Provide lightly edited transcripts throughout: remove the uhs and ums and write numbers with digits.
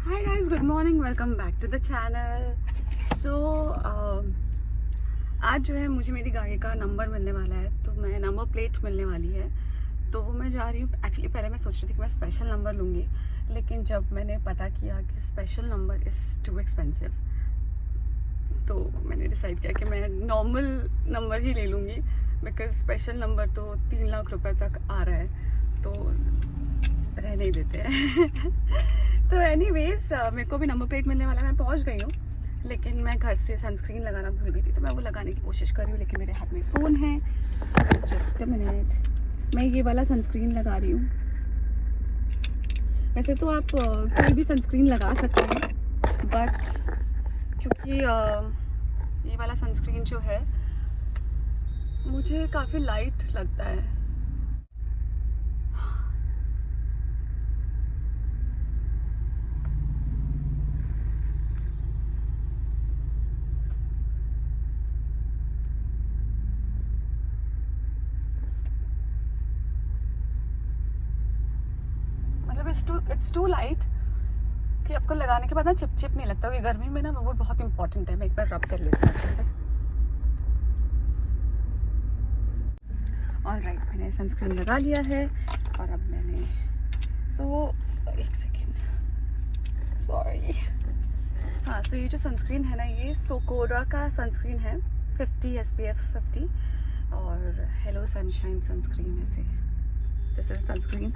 Hi guys, good morning, welcome back to the channel. So आज जो है मुझे मेरी गाड़ी का नंबर मिलने वाला है, तो मैं नंबर प्लेट मिलने वाली है, तो वो मैं जा रही हूँ। एक्चुअली पहले मैं सोच रही थी कि मैं स्पेशल नंबर लूँगी, लेकिन जब मैंने पता किया कि special number is too expensive, तो मैंने डिसाइड किया कि मैं नॉर्मल नंबर ही ले लूँगी, बिकॉज स्पेशल नंबर तो 3 लाख रुपए तक आ रहा है, तो रह नहीं देते हैं। तो एनीवेज मेरे को भी नंबर प्लेट मिलने वाला है, मैं पहुंच गई हूँ, लेकिन मैं घर से सनस्क्रीन लगाना भूल गई थी, तो मैं वो लगाने की कोशिश कर रही हूँ, लेकिन मेरे हाथ में फ़ोन है। जस्ट अ मिनट, मैं ये वाला सनस्क्रीन लगा रही हूँ। वैसे तो आप कोई भी सनस्क्रीन लगा सकते हैं, बट क्योंकि ये वाला सनस्क्रीन जो है मुझे काफ़ी लाइट लगता है। मतलब इट्स टू लाइट कि आपको लगाने के बाद ना चिप नहीं लगता, क्योंकि गर्मी में ना वो बहुत इंपॉर्टेंट है। मैं एक बार रब कर लेती हूँ अच्छे से। ऑलराइट, मैंने सनस्क्रीन लगा लिया है और अब मैंने एक सेकेंड, सॉरी। हाँ, सो ये जो सनस्क्रीन है ना, ये सोकोरा का सनस्क्रीन है, 50 SPF 50, और हेलो सनशाइन सनस्क्रीन है से। दिस इज सनस्क्रीन,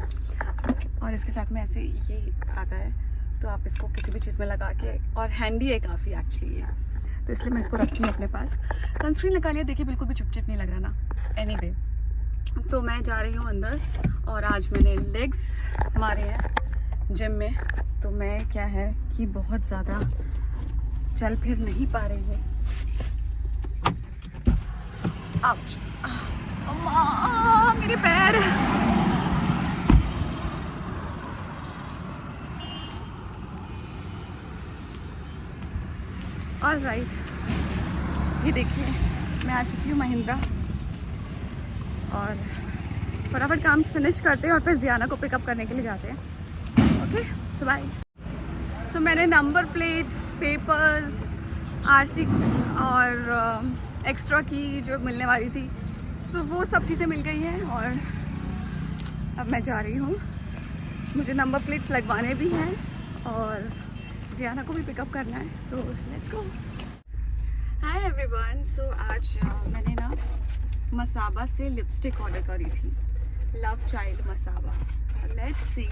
और इसके साथ में ऐसे ये आता है, तो आप इसको किसी भी चीज़ में लगा के, और हैंडी है काफ़ी एक्चुअली ये, तो इसलिए मैं इसको रखती हूँ अपने पास। सनस्क्रीन लगा लिया, देखिए बिल्कुल भी चिप नहीं लग रहा ना। एनीवे, तो मैं जा रही हूँ अंदर, और आज मैंने लेग्स मारे हैं जिम में, तो मैं क्या है कि बहुत ज़्यादा चल फिर नहीं पा रही हूँ। आउच, अम्मा मेरे पैर। ऑलराइट, ये देखिए मैं आ चुकी हूँ महिंद्रा, और फटाफट काम फिनिश करते हैं और फिर जियाना को पिकअप करने के लिए जाते हैं। ओके, सो बाय। सो मैंने नंबर प्लेट, पेपर्स, आरसी और एक्स्ट्रा की जो मिलने वाली थी, सो वो सब चीज़ें मिल गई हैं, और अब मैं जा रही हूँ। मुझे नंबर प्लेट्स लगवाने भी हैं और जियाना को भी पिकअप करना है, so let's go. Hi everyone, सो आज मैंने ना मसाबा से लिपस्टिक ऑर्डर करी थी, love child Masaba. Let's see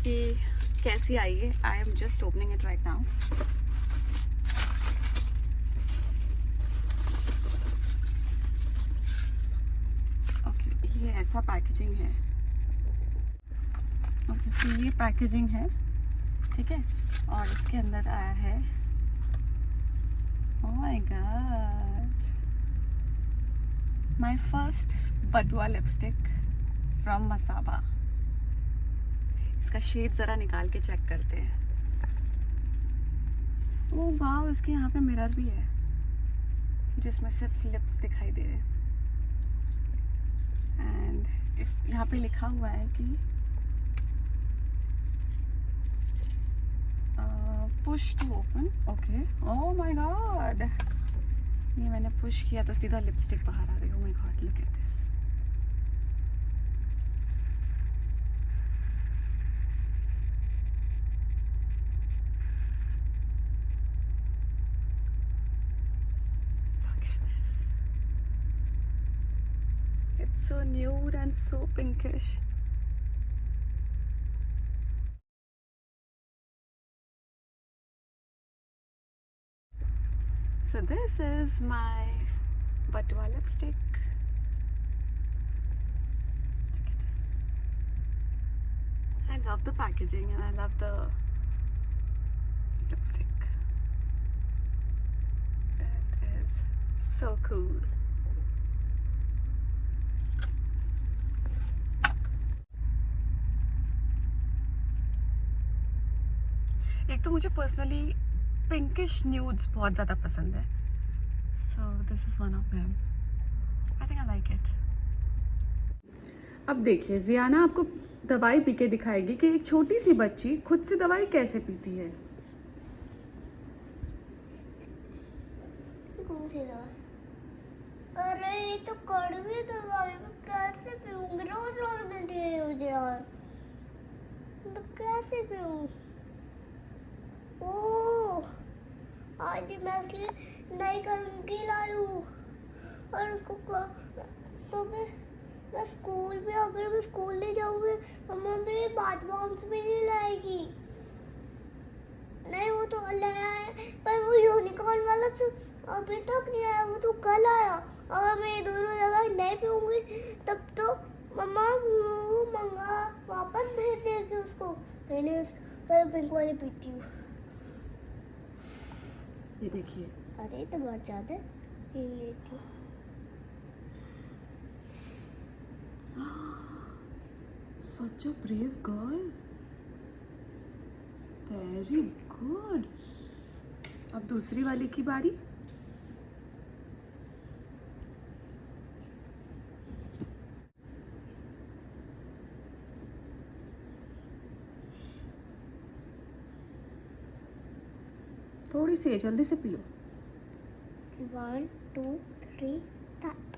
कि कैसी आई है। I am just opening it right now. Okay, ये ऐसा पैकेजिंग है। ओके, सो ये पैकेजिंग है, ठीक है, और इसके अंदर आया है, ओह माय गॉड, माय फर्स्ट बटुआ लिपस्टिक फ्रॉम मसाबा। इसका शेड ज़रा निकाल के चेक करते हैं। ओह वाह, इसके यहाँ पे मिरर भी है जिसमें सिर्फ लिप्स दिखाई दे रहे हैं, एंड इफ यहाँ पे लिखा हुआ है कि push to open. Okay, oh my god, ये मैंने पुश किया तो सीधा लिपस्टिक बाहर आ गई। ओह my God, look at this. Look at this. It's so nude and so pinkish. So this is my Batua lipstick. I love the packaging and I love the lipstick. It is so cool. एक तो मुझे personally pinkish nudes बहुत ज़्यादा पसंद है, so this is one of them. I think I like it. अब देखिए, जियाना आपको दवाई पी के दिखाएगी कि एक छोटी सी बच्ची खुद से दवाई कैसे पीती है। कौन सी दवाई? अरे ये तो कड़वी दवाई, मैं कैसे पीऊंगी? रोज रोज मिलती है मुझे यार, मैं कैसे पीऊं? ओह, आज मैं इसलिए नई कलंकी लाई हूँ और उसको सुबह मैं स्कूल में, अगर मैं स्कूल नहीं जाऊंगी मम्मा मेरी बात बाउंस भी नहीं लाएगी। नहीं वो तो लाया है, पर वो यूनिकॉर्न वाला अभी तक नहीं आया, वो तो कल आया। अगर मैं ये दोनों दवाई नहीं पीऊंगी तब तो मम्मा वो मंगा वापस भेज देगी उसको। मैंने पिंक वाली पीती हूँ। ये देखिए, अरे तो बहुत ज्यादा ये लेती हूँ। Such a brave girl. Very good. अब दूसरी वाली की बारी। थोड़ी सी है, जल्दी से P low. 1 2 3 start.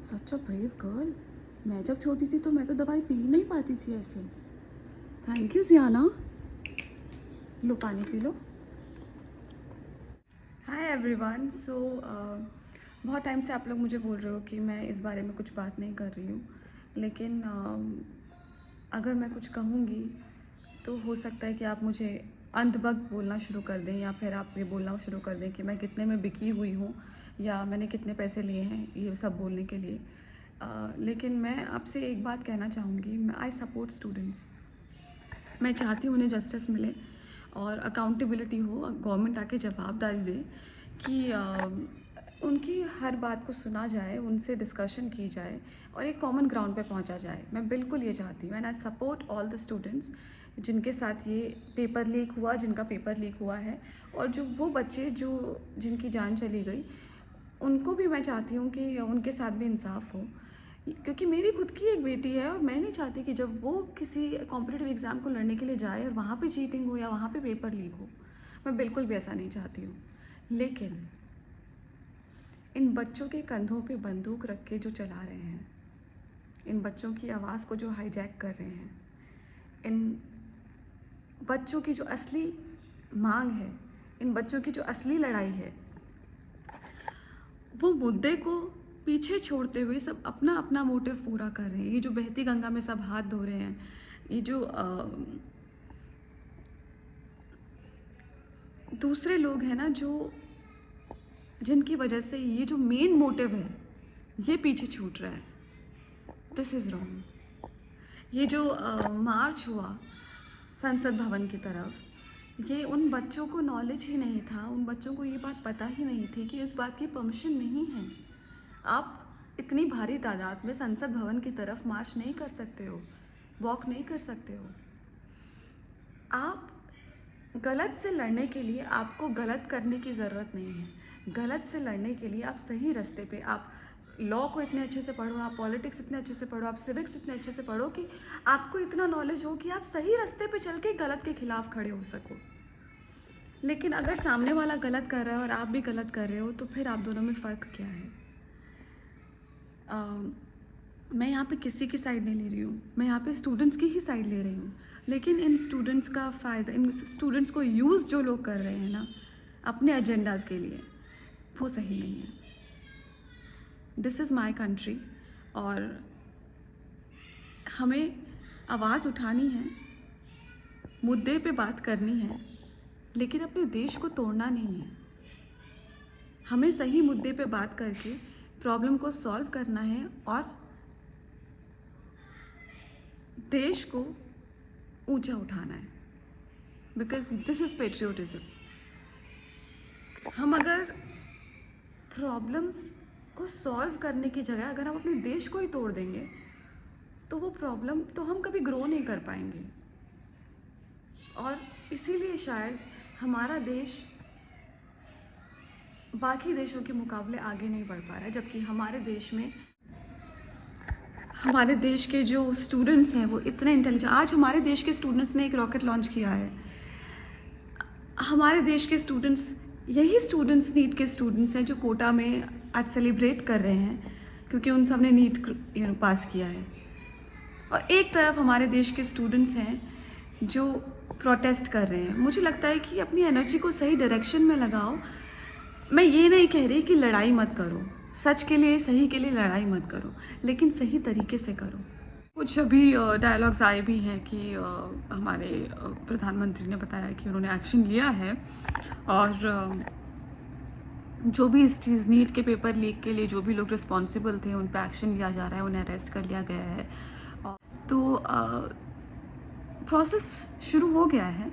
Such a brave girl. मैं जब छोटी थी तो मैं तो दवाई पी ही नहीं पाती थी ऐसे। Thank you Ziana. लो पानी पी लो। Hi everyone. सो बहुत टाइम से आप लोग मुझे बोल रहे हो कि मैं इस बारे में कुछ बात नहीं कर रही हूँ, लेकिन अगर मैं कुछ कहूँगी तो हो सकता है कि आप मुझे अंधभक्त बोलना शुरू कर दें, या फिर आप ये बोलना शुरू कर दें कि मैं कितने में बिकी हुई हूँ या मैंने कितने पैसे लिए हैं ये सब बोलने के लिए। लेकिन मैं आपसे एक बात कहना चाहूँगी, मैं आई सपोर्ट स्टूडेंट्स। मैं चाहती हूँ उन्हें जस्टिस मिले और अकाउंटेबिलिटी हो, गवर्नमेंट आके जवाबदारी दे कि उनकी हर बात को सुना जाए, उनसे डिस्कशन की जाए और एक कॉमन ग्राउंड पे पहुंचा जाए। मैं बिल्कुल ये चाहती हूँ and I support all the students जिनके साथ ये पेपर लीक हुआ, जिनका पेपर लीक हुआ है, और जो वो बच्चे जिनकी जान चली गई, उनको भी मैं चाहती हूँ कि उनके साथ भी इंसाफ हो। क्योंकि मेरी खुद की एक बेटी है और मैं नहीं चाहती कि जब वो किसी कॉम्पिटिटिव एग्ज़ाम को लड़ने के लिए जाए और वहाँ पे चीटिंग हो या वहाँ पे पेपर लीक हो। मैं बिल्कुल भी ऐसा नहीं चाहती हूँ। लेकिन इन बच्चों के कंधों पे बंदूक रख के जो चला रहे हैं, इन बच्चों की आवाज़ को जो हाईजैक कर रहे हैं, इन बच्चों की जो असली मांग है, इन बच्चों की जो असली लड़ाई है, वो मुद्दे को पीछे छोड़ते हुए सब अपना अपना मोटिव पूरा कर रहे हैं। ये जो बहती गंगा में सब हाथ धो रहे हैं, ये जो दूसरे लोग हैं ना, जो जिनकी वजह से ये जो मेन मोटिव है ये पीछे छूट रहा है, दिस इज़ रॉन्ग। ये जो मार्च हुआ संसद भवन की तरफ, ये उन बच्चों को नॉलेज ही नहीं था, उन बच्चों को ये बात पता ही नहीं थी कि इस बात की परमिशन नहीं है। आप इतनी भारी तादाद में संसद भवन की तरफ मार्च नहीं कर सकते हो, वॉक नहीं कर सकते हो। आप गलत से लड़ने के लिए आपको गलत करने की ज़रूरत नहीं है। गलत से लड़ने के लिए आप सही रास्ते पे, आप लॉ को इतने अच्छे से पढ़ो, आप पॉलिटिक्स इतने अच्छे से पढ़ो, आप सिविक्स इतने अच्छे से पढ़ो कि आपको इतना नॉलेज हो कि आप सही रास्ते पे चल के गलत के खिलाफ खड़े हो सको। लेकिन अगर सामने वाला गलत कर रहा है और आप भी गलत कर रहे हो तो फिर आप दोनों में फ़र्क क्या है? मैं यहाँ पे किसी की साइड नहीं ले रही हूँ, मैं यहाँ पे स्टूडेंट्स की ही साइड ले रही हूँ। लेकिन इन स्टूडेंट्स का फ़ायदा, इन स्टूडेंट्स को यूज़ जो लोग कर रहे हैं ना अपने एजेंडाज़ के लिए, वो सही नहीं है। दिस इज़ माई कंट्री और हमें आवाज़ उठानी है, मुद्दे पे बात करनी है, लेकिन अपने देश को तोड़ना नहीं है। हमें सही मुद्दे पे बात करके प्रॉब्लम को सॉल्व करना है और देश को ऊंचा उठाना है, बिकॉज दिस इज़ पेट्रियोटिज्म। हम अगर प्रॉब्लम्स को सॉल्व करने की जगह अगर हम अपने देश को ही तोड़ देंगे तो वो प्रॉब्लम तो हम कभी ग्रो नहीं कर पाएंगे। और इसीलिए शायद हमारा देश बाकी देशों के मुकाबले आगे नहीं बढ़ पा रहा है, जबकि हमारे देश में हमारे देश के जो स्टूडेंट्स हैं वो इतने इंटेलिजेंट, आज हमारे देश के स्टूडेंट्स ने एक रॉकेट लॉन्च किया है। हमारे देश के स्टूडेंट्स, यही स्टूडेंट्स नीट के स्टूडेंट्स हैं जो कोटा में आज सेलिब्रेट कर रहे हैं क्योंकि उन सब ने नीट पास किया है। और एक तरफ हमारे देश के स्टूडेंट्स हैं जो प्रोटेस्ट कर रहे हैं। मुझे लगता है कि अपनी एनर्जी को सही डायरेक्शन में लगाओ। मैं ये नहीं कह रही कि लड़ाई मत करो, सच के लिए, सही के लिए लड़ाई मत करो, लेकिन सही तरीके से करो। कुछ अभी डायलॉग्स आए भी हैं कि हमारे प्रधानमंत्री ने बताया कि उन्होंने एक्शन लिया है और जो भी इस चीज़ नीट के पेपर लीक के लिए जो भी लोग रिस्पॉन्सिबल थे उन पर एक्शन लिया जा रहा है, उन्हें अरेस्ट कर लिया गया है। तो प्रोसेस शुरू हो गया है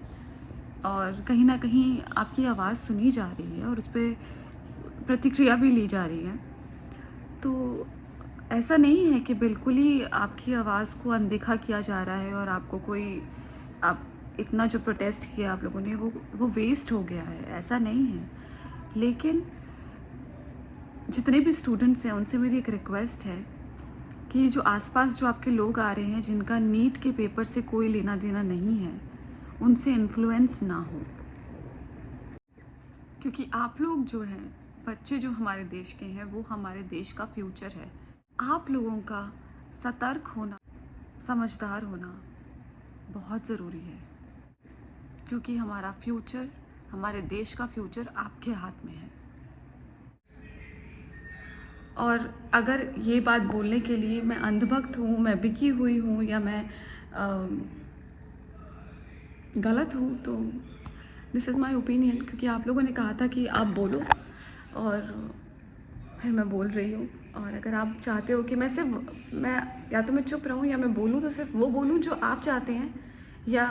और कहीं ना कहीं आपकी आवाज़ सुनी जा रही है और उस पर प्रतिक्रिया भी ली जा रही है। तो ऐसा नहीं है कि बिल्कुल ही आपकी आवाज़ को अनदेखा किया जा रहा है और आपको कोई, आप इतना जो प्रोटेस्ट किया आप लोगों ने वो वेस्ट हो गया है, ऐसा नहीं है। लेकिन जितने भी स्टूडेंट्स हैं उनसे मेरी एक रिक्वेस्ट है कि जो आसपास जो आपके लोग आ रहे हैं जिनका नीट के पेपर से कोई लेना देना नहीं है, उनसे इन्फ्लुएंस ना हो, क्योंकि आप लोग जो हैं, बच्चे जो हमारे देश के हैं, वो हमारे देश का फ्यूचर है। आप लोगों का सतर्क होना, समझदार होना बहुत ज़रूरी है, क्योंकि हमारा फ्यूचर, हमारे देश का फ्यूचर आपके हाथ में है। और अगर ये बात बोलने के लिए मैं अंधभक्त हूँ, मैं बिकी हुई हूँ या मैं गलत हूँ, तो दिस इज़ माई ओपिनियन, क्योंकि आप लोगों ने कहा था कि आप बोलो और फिर मैं बोल रही हूँ। और अगर आप चाहते हो कि मैं या तो मैं चुप रहूँ या मैं बोलूँ, तो सिर्फ वो बोलूँ जो आप चाहते हैं या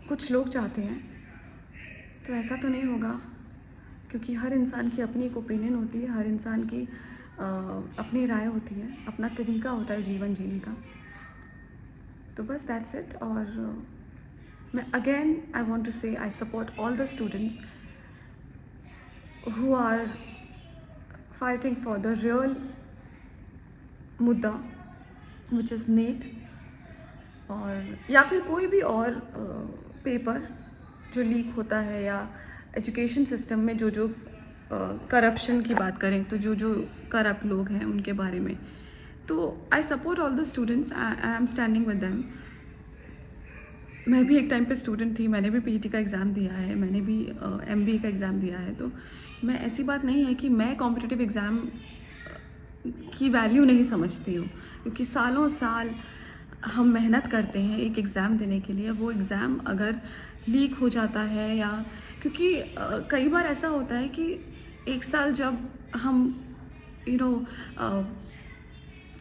कुछ लोग चाहते हैं, तो ऐसा तो नहीं होगा, क्योंकि हर इंसान की अपनी एक ओपिनियन होती है, हर इंसान की अपनी राय होती है, अपना तरीका होता है जीवन जीने का। तो बस दैट्स इट। और मैं अगेन आई वांट टू से I support all the students who are fighting for the real मुद्दा which is NEET, और या फिर कोई भी और पेपर जो लीक होता है, या एजुकेशन सिस्टम में जो करप्शन की बात करें तो जो करप्ट लोग हैं उनके बारे में। तो I support all the students, I am standing with them. मैं भी एक टाइम पे स्टूडेंट थी, मैंने भी पीटी का एग्ज़ाम दिया है, मैंने भी MBA का एग्ज़ाम दिया है। तो मैं, ऐसी बात नहीं है कि मैं कॉम्पिटिटिव एग्ज़ाम की वैल्यू नहीं समझती हूँ, क्योंकि सालों साल हम मेहनत करते हैं एक एग्ज़ाम देने के लिए। वो एग्ज़ाम अगर लीक हो जाता है, या क्योंकि कई बार ऐसा होता है कि एक साल जब हम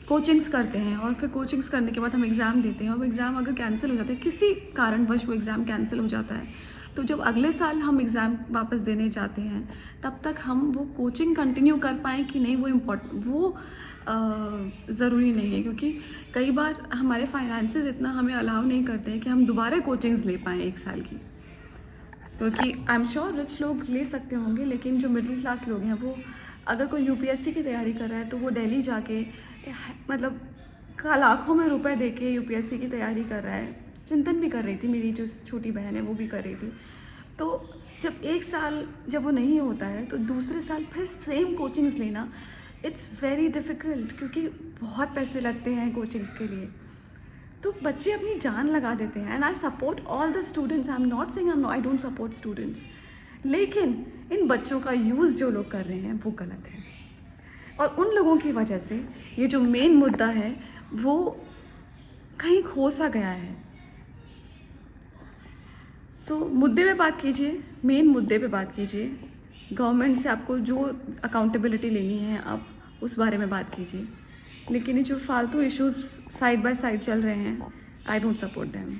कोचिंग्स करते हैं और फिर कोचिंग्स करने के बाद हम एग्ज़ाम देते हैं और वो एग्ज़ाम अगर कैंसिल हो जाता है, किसी कारणवश वो एग्ज़ाम कैंसिल हो जाता है, तो जब अगले साल हम एग्ज़ाम वापस देने जाते हैं, तब तक हम वो कोचिंग कंटिन्यू कर पाएँ कि नहीं, वो ज़रूरी नहीं है। क्योंकि कई बार हमारे फाइनेंसेस इतना हमें अलाउ नहीं करते हैं कि हम दोबारा कोचिंग्स ले पाएँ एक साल की। क्योंकि आई एम श्योर रिच लोग ले सकते होंगे, लेकिन जो मिडिल क्लास लोग हैं, वो अगर कोई UPSC की तैयारी कर रहा है तो वो दिल्ली जाके मतलब लाखों में रुपए दे के UPSC की तैयारी कर रहा है। चिंतन भी कर रही थी, मेरी जो छोटी बहन है वो भी कर रही थी। तो जब एक साल जब वो नहीं होता है, तो दूसरे साल फिर सेम कोचिंग्स लेना, इट्स वेरी डिफ़िकल्ट, क्योंकि बहुत पैसे लगते हैं कोचिंग्स के लिए। तो बच्चे अपनी जान लगा देते हैं। And I support all the students, I am not saying I don't support students, लेकिन इन बच्चों का यूज़ जो लोग कर रहे हैं वो गलत है। और उन लोगों की वजह से ये जो मेन मुद्दा है वो कहीं खो सा गया है। सो मुद्दे पे बात कीजिए, मेन मुद्दे पे बात कीजिए। गवर्नमेंट से आपको जो अकाउंटेबिलिटी लेनी है आप उस बारे में बात कीजिए, लेकिन ये जो फालतू इश्यूज साइड बाय साइड चल रहे हैं, आई डोंट सपोर्ट देम।